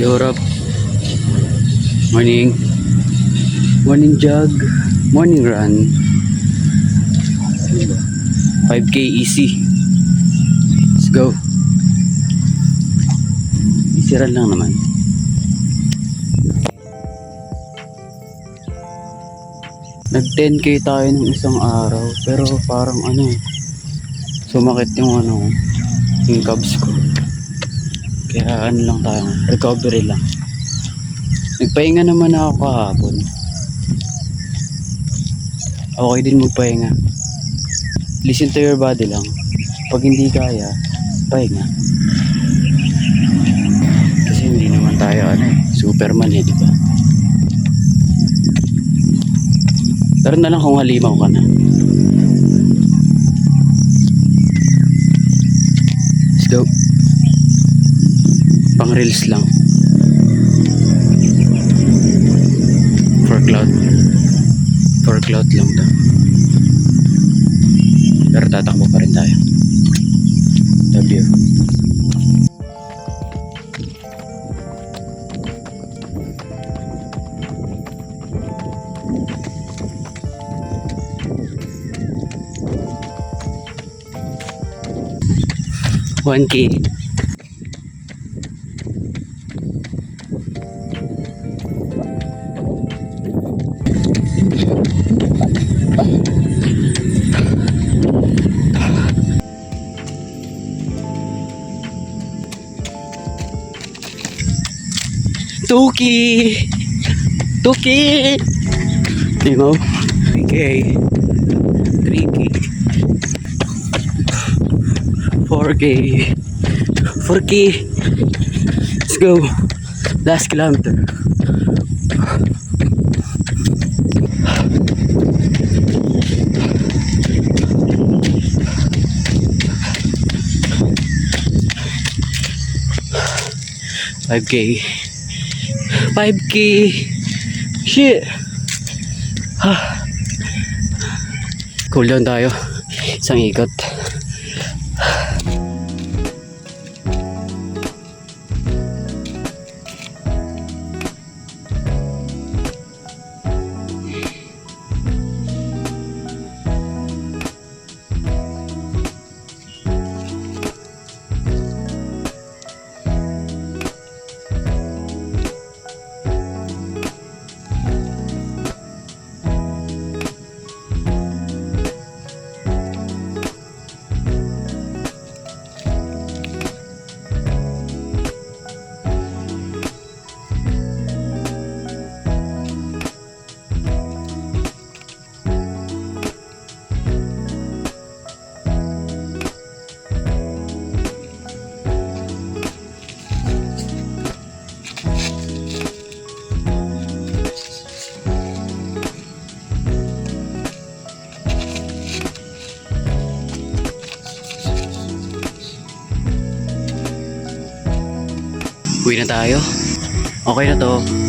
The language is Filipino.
Yorap. Morning. Morning jog. Morning run. 5K easy. Let's go. Easy run lang naman. Nag 10K tayo ng isang araw. Pero parang sumakit yung yung calves ko. Kaya lang tayo. Recovery lang. Nagpahinga naman ako kahapon. Okay din magpahinga. Listen to your body lang. Pag hindi kaya, pahinga. Kasi hindi naman tayo Superman di ba? Tara na lang kung halimaw ka na. Let's go. Pang reels lang. For cloud lang daw. Pero tatakbo pa rin tayo. Love you. One K. Tuki! Limaw. 3K. 4K. 4K. Let's go. Last kilometer. Five K. Shit. Cool down tayo. Isang ikot. Uwi na tayo. Okay na to.